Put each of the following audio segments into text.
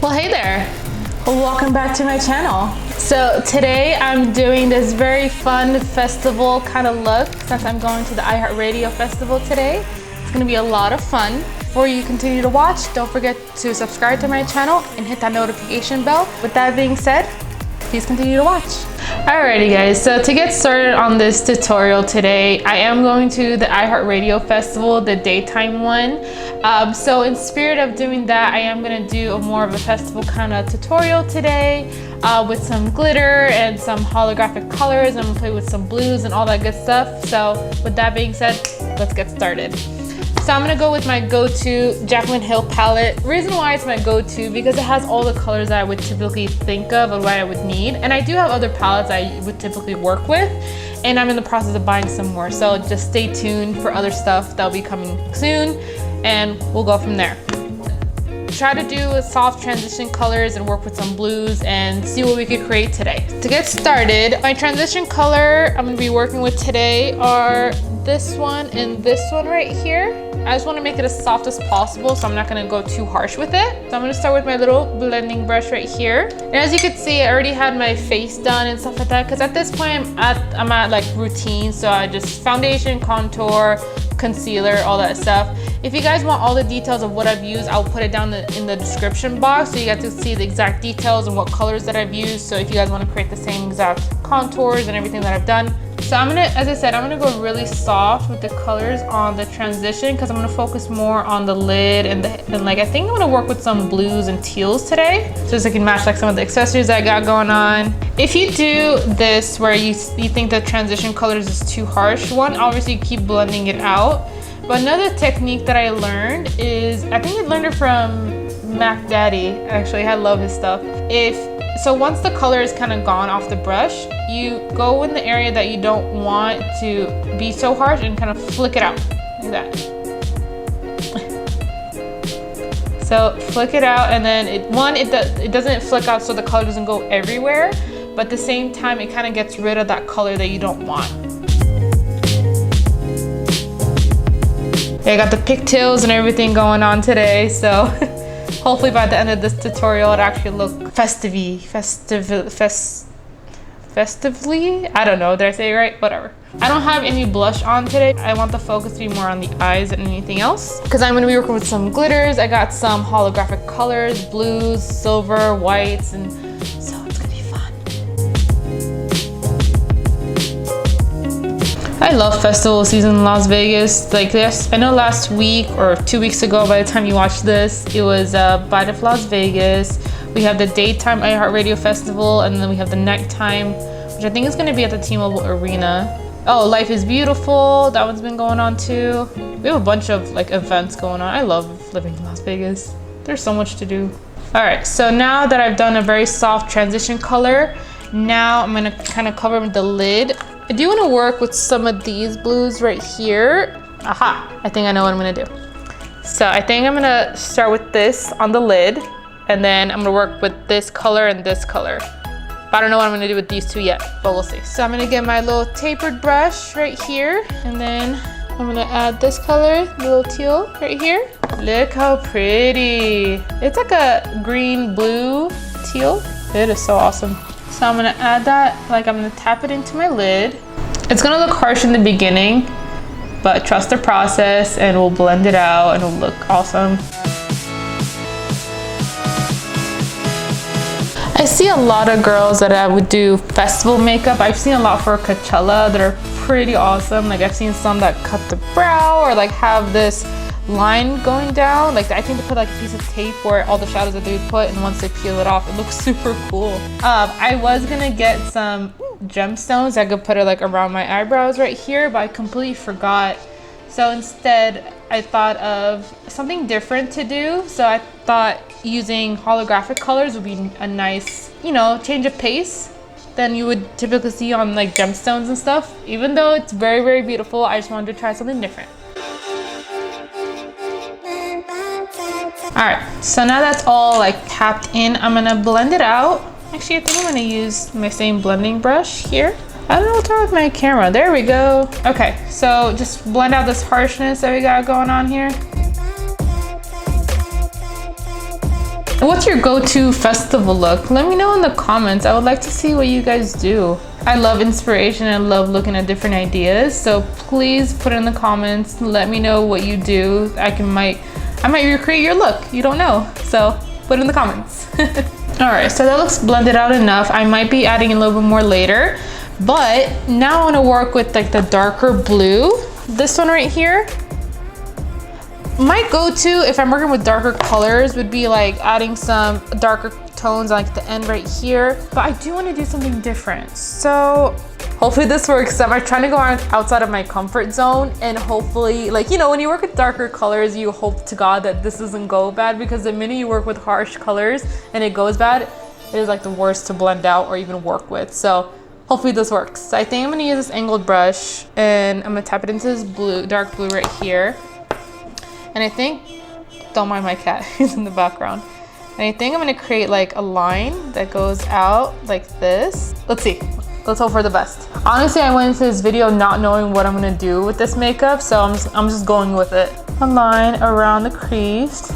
Well, hey there. Welcome back to my channel. So today I'm doing this very fun festival kind of look since I'm going to the iHeartRadio festival today. It's gonna be a lot of fun. Before you continue to watch, don't forget to subscribe to my channel and hit that notification bell. With that being said, please continue to watch. Alrighty guys, so to get started on this tutorial today, I am going to the iHeartRadio festival, the daytime one. So in spirit of doing that, I am gonna do more of a festival kind of tutorial today with some glitter and some holographic colors. I'm gonna play with some blues and all that good stuff. So with that being said, let's get started. So I'm gonna go with my go-to Jaclyn Hill palette. Reason why it's my go-to, because it has all the colors that I would typically think of and what I would need. And I do have other palettes I would typically work with, and I'm in the process of buying some more. So just stay tuned for other stuff that'll be coming soon, and we'll go from there. Try to do soft transition colors and work with some blues and see what we could create today. To get started, my transition color I'm gonna be working with today are this one and this one right here. I just want to make it as soft as possible, so I'm not going to go too harsh with it. So I'm going to start with my little blending brush right here. And as you can see, I already had my face done and stuff like that, because at this point I'm at like routine. So I just foundation, contour, concealer, all that stuff. If you guys want all the details of what I've used, I'll put it down in the description box so you get to see the exact details and what colors that I've used. So if you guys want to create the same exact contours and everything that I've done. So I'm gonna, as I said, I'm gonna go really soft with the colors on the transition, because I'm gonna focus more on the lid and like I think I'm gonna work with some blues and teals today, so I can match like some of the accessories that I got going on. If you do this where you think the transition colors is too harsh, one, obviously you keep blending it out. But another technique that I learned is, I think I learned it from Mac Daddy. Actually, I love his stuff. So once the color is kind of gone off the brush, you go in the area that you don't want to be so harsh and kind of flick it out like that. So flick it out, and then it doesn't flick out so the color doesn't go everywhere, but at the same time it kind of gets rid of that color that you don't want. I got the pigtails and everything going on today, so hopefully by the end of this tutorial it actually look festively. I don't know, did I say it right? Whatever. I don't have any blush on today. I want the focus to be more on the eyes than anything else, because I'm gonna be working with some glitters. I got some holographic colors, blues, silver, whites, and so it's gonna be fun. I love festival season in Las Vegas. Like this, I know last week or 2 weeks ago, by the time you watch this, it was Bite of Las Vegas. We have the daytime iHeartRadio festival, and then we have the nighttime, which I think is going to be at the T-Mobile Arena. Oh, Life is Beautiful, that one's been going on too. We have a bunch of like events going on. I love living in Las Vegas. There's so much to do. All right, so now that I've done a very soft transition color, now I'm going to kind of cover the lid. I do want to work with some of these blues right here. Aha, I think I know what I'm going to do. So I think I'm going to start with this on the lid, and then I'm gonna work with this color and this color. But I don't know what I'm gonna do with these two yet, but we'll see. So I'm gonna get my little tapered brush right here, and then I'm gonna add this color, the little teal right here. Look how pretty. It's like a green blue teal. It is so awesome. So I'm gonna add that, like I'm gonna tap it into my lid. It's gonna look harsh in the beginning, but trust the process and we'll blend it out and it'll look awesome. I see a lot of girls that I would do festival makeup. I've seen a lot for Coachella that are pretty awesome. Like I've seen some that cut the brow or like have this line going down. Like I think they put like a piece of tape where all the shadows that they would put, and once they peel it off, it looks super cool. I was gonna get some gemstones. I could put it like around my eyebrows right here, but I completely forgot. So instead, I thought of something different to do. So I thought using holographic colors would be a nice, you know, change of pace than you would typically see on like gemstones and stuff. Even though it's very, very beautiful, I just wanted to try something different. All right, so now that's all like tapped in, I'm gonna blend it out. Actually, I think I'm gonna use my same blending brush here. I don't know what's wrong with my camera. There we go. Okay, so just blend out this harshness that we got going on here. What's your go-to festival look? Let me know in the comments. I would like to see what you guys do. I love inspiration and love looking at different ideas. So please put it in the comments. Let me know what you do. I might recreate your look. You don't know. So put it in the comments. All right, so that looks blended out enough. I might be adding a little bit more later, but now I want to work with like the darker blue. This one right here. My go-to, if I'm working with darker colors, would be like adding some darker tones like the end right here. But I do want to do something different. So hopefully this works. I'm trying to go outside of my comfort zone, and hopefully, like, you know, when you work with darker colors, you hope to God that this doesn't go bad, because the minute you work with harsh colors and it goes bad, it is like the worst to blend out or even work with. So hopefully this works. So I think I'm gonna use this angled brush and I'm gonna tap it into this blue, dark blue right here. And I think, don't mind my cat, he's in the background. And I think I'm gonna create like a line that goes out like this. Let's see, let's hope for the best. Honestly, I went into this video not knowing what I'm gonna do with this makeup, so I'm just going with it. A line around the crease.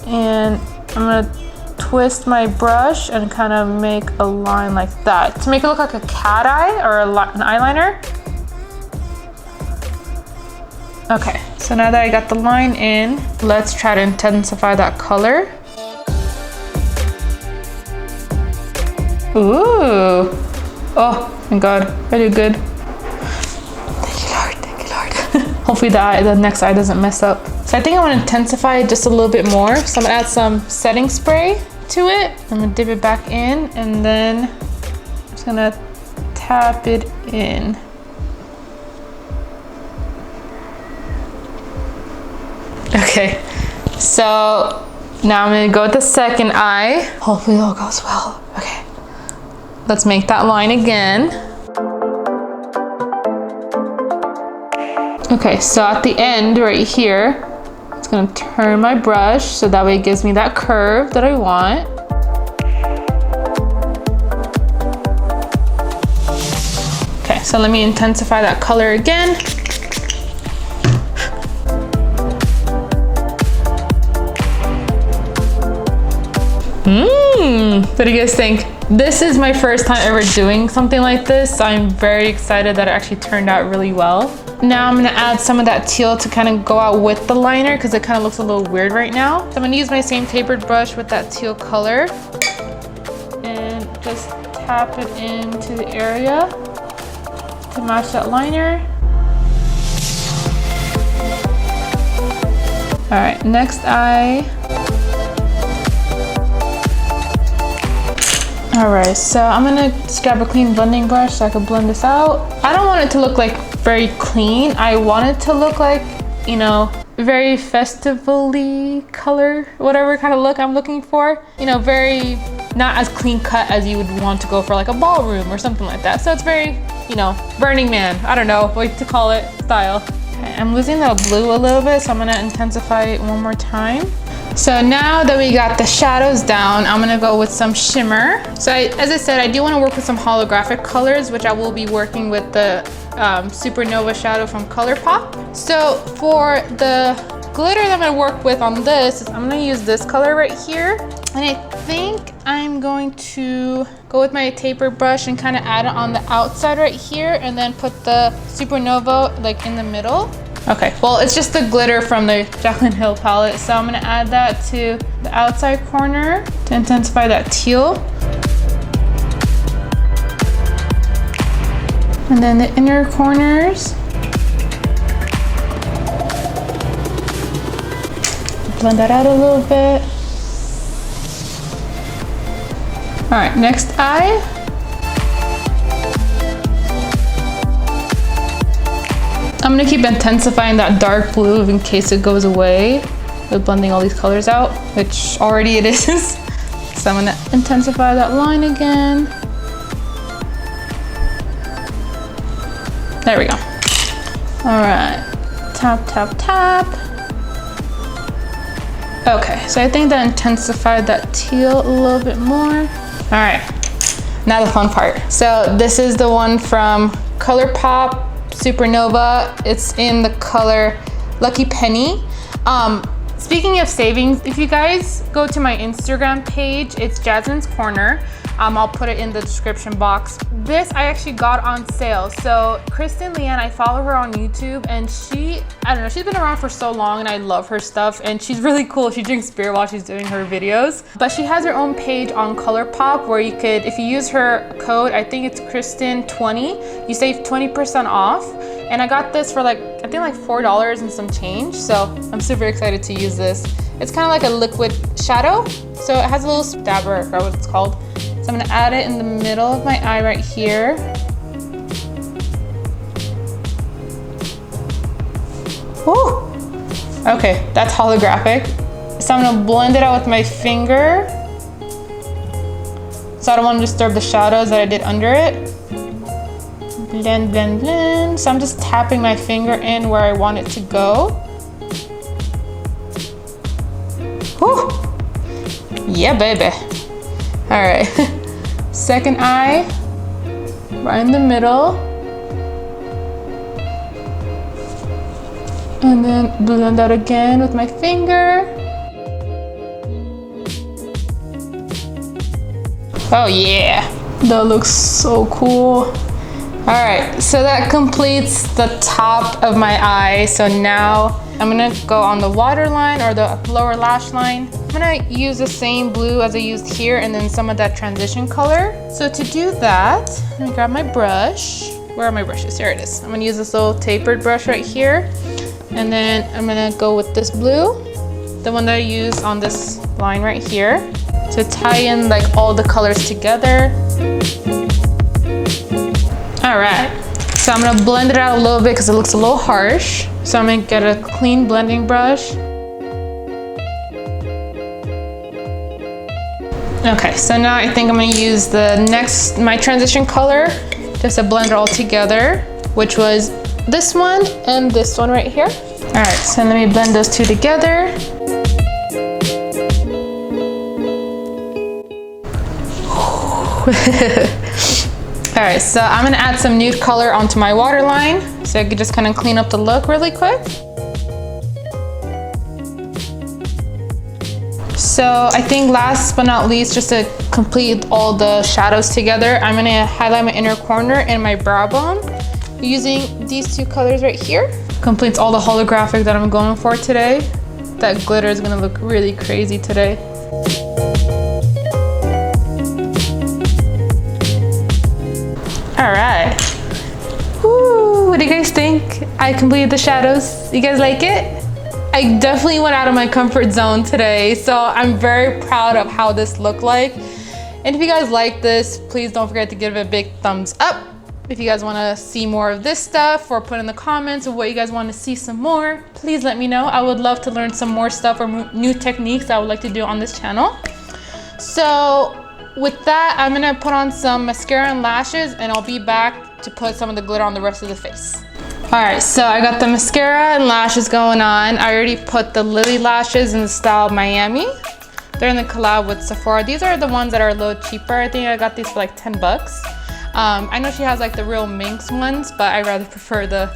And I'm gonna twist my brush and kind of make a line like that to make it look like a cat eye or an eyeliner. Okay, so now that I got the line in, let's try to intensify that color. Ooh. Oh my God, I did good. Thank you, Lord, thank you, Lord. Hopefully the next eye doesn't mess up. So I think I want to intensify it just a little bit more. So I'm gonna add some setting spray to it. I'm gonna dip it back in, and then I'm just gonna tap it in. Okay, so now I'm gonna go with the second eye. Hopefully it all goes well. Okay, let's make that line again. Okay, so at the end right here, I'm just gonna turn my brush so that way it gives me that curve that I want. Okay, so let me intensify that color again. What do you guys think? This is my first time ever doing something like this, so I'm very excited that it actually turned out really well. Now I'm gonna add some of that teal to kind of go out with the liner, because it kind of looks a little weird right now. So I'm gonna use my same tapered brush with that teal color and just tap it into the area to match that liner. All right, next eye. All right, so I'm gonna just grab a clean blending brush so I can blend this out. I don't want it to look like very clean. I want it to look like, you know, very festival-y color, whatever kind of look I'm looking for. You know, very, not as clean cut as you would want to go for like a ballroom or something like that. So it's very, you know, Burning Man, I don't know what to call it, style. Okay, I'm losing the blue a little bit, so I'm gonna intensify it one more time. So now that we got the shadows down, I'm gonna go with some shimmer. So as I said, I do wanna work with some holographic colors, which I will be working with the Supernova shadow from Colourpop. So for the glitter that I'm gonna work with on this, I'm gonna use this color right here. And I think I'm going to go with my taper brush and kind of add it on the outside right here, and then put the Supernova like in the middle. Okay, well, it's just the glitter from the Jaclyn Hill palette, so I'm gonna add that to the outside corner to intensify that teal. And then the inner corners. Blend that out a little bit. All right, next eye. I'm gonna keep intensifying that dark blue in case it goes away with blending all these colors out, which already it is. So I'm gonna intensify that line again. There we go. All right, tap, tap, tap. Okay, so I think that intensified that teal a little bit more. All right, now the fun part. So this is the one from Colourpop, Supernova. It's in the color Lucky Penny. Speaking of savings, if you guys go to my Instagram page, it's Jazmines Corner. I'll put it in the description box. This I actually got on sale. So Kristen Leanne, I follow her on YouTube, and I don't know, she's been around for so long and I love her stuff, and she's really cool. She drinks beer while she's doing her videos. But she has her own page on Colourpop where you could, if you use her code, I think it's Kristen20, you save 20% off. And I got this for like, I think like $4 and some change. So I'm super excited to use this. It's kind of like a liquid shadow. So it has a little stabber, I forgot what it's called. So I'm gonna add it in the middle of my eye right here. Woo! Okay, that's holographic. So I'm gonna blend it out with my finger. So I don't wanna disturb the shadows that I did under it. Blend, blend, blend. So I'm just tapping my finger in where I want it to go. Woo! Yeah, baby. All right, second eye, right in the middle. And then blend out again with my finger. Oh yeah, that looks so cool. All right, so that completes the top of my eye. So now I'm gonna go on the waterline or the lower lash line. I'm gonna use the same blue as I used here and then some of that transition color. So to do that, I'm gonna grab my brush. Where are my brushes? Here it is. I'm gonna use this little tapered brush right here. And then I'm gonna go with this blue, the one that I used on this line right here, to tie in like all the colors together. All right, so I'm gonna blend it out a little bit because it looks a little harsh. So I'm gonna get a clean blending brush. Okay, so now I think I'm gonna use my transition color just to blend it all together, which was this one and this one right here. All right, so let me blend those two together. All right, so I'm gonna add some nude color onto my waterline so I could just kind of clean up the look really quick. So I think last but not least, just to complete all the shadows together, I'm gonna highlight my inner corner and my brow bone using these two colors right here. Completes all the holographic that I'm going for today. That glitter is gonna look really crazy today. All right. Woo, what do you guys think? I completed the shadows. You guys like it? I definitely went out of my comfort zone today, so I'm very proud of how this looked like. And if you guys like this, please don't forget to give it a big thumbs up. If you guys want to see more of this stuff, or put in the comments of what you guys want to see some more, please let me know. I would love to learn some more stuff or new techniques I would like to do on this channel. So with that, I'm gonna put on some mascara and lashes, and I'll be back to put some of the glitter on the rest of the face. All right, so I got the mascara and lashes going on. I already put the Lily lashes in the style Miami. They're in the collab with Sephora. These are the ones that are a little cheaper. I think I got these for like 10 bucks. I know she has like the real minx ones, but I rather prefer the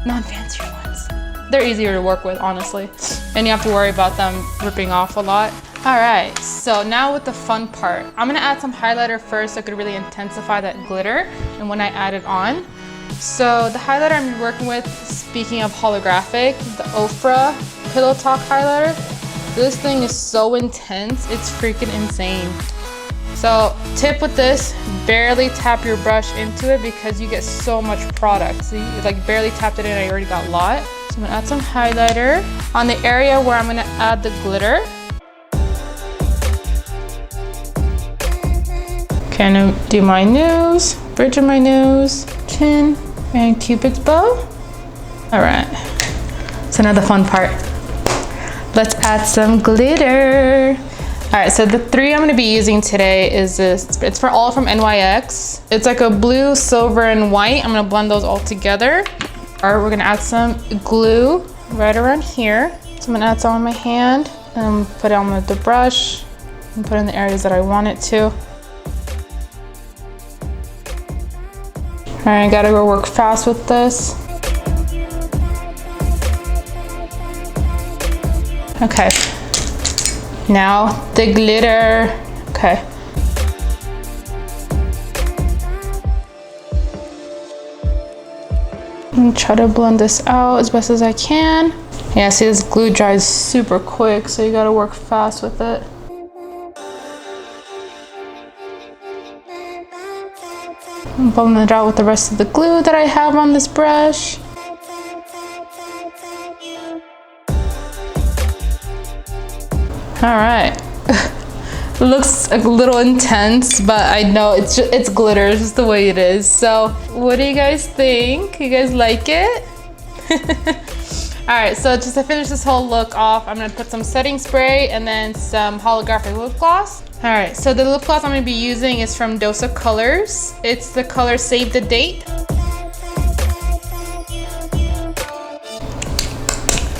non-fancier ones. They're easier to work with, honestly. And you have to worry about them ripping off a lot. All right, so now with the fun part. I'm gonna add some highlighter first so I could really intensify that glitter and when I add it on. So the highlighter I'm working with, speaking of holographic, the Ofra Pillow Talk highlighter. This thing is so intense, it's freaking insane. So tip with this, barely tap your brush into it because you get so much product. See, it's like barely tapped it in, I already got a lot. So I'm gonna add some highlighter on the area where I'm gonna add the glitter. Okay, I'm gonna do my nose, bridge of my nose, chin, and Cupid's bow. All right, so now the fun part. Let's add some glitter. All right, so the three I'm gonna be using today is this. It's all from NYX. It's like a blue, silver, and white. I'm gonna blend those all together. All right, we're gonna add some glue right around here. So I'm gonna add some on my hand and put it on with the brush and put it in the areas that I want it to. All right, I gotta go work fast with this. Okay. Now the glitter. Okay. And try to blend this out as best as I can. Yeah, see, this glue dries super quick, so you gotta work fast with it. Blend it out with the rest of the glue that I have on this brush. All right. It looks a little intense, but I know it's glitter, it's just the way it is. So what do you guys think? You guys like it? All right, so just to finish this whole look off, I'm gonna put some setting spray and then some holographic lip gloss. All right, so the lip gloss I'm gonna be using is from Dose of Colors. It's the color Save the Date.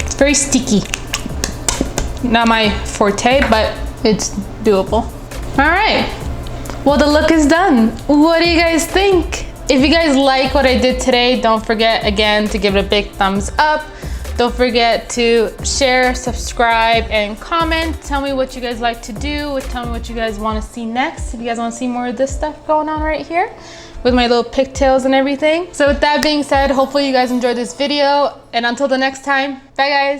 It's very sticky. Not my forte, but it's doable. All right, well, the look is done. What do you guys think? If you guys like what I did today, don't forget again to give it a big thumbs up. Don't forget to share, subscribe, and comment. Tell me what you guys like to do. Tell me what you guys want to see next. If you guys want to see more of this stuff going on right here with my little pigtails and everything. So with that being said, hopefully you guys enjoyed this video. And until the next time, bye guys.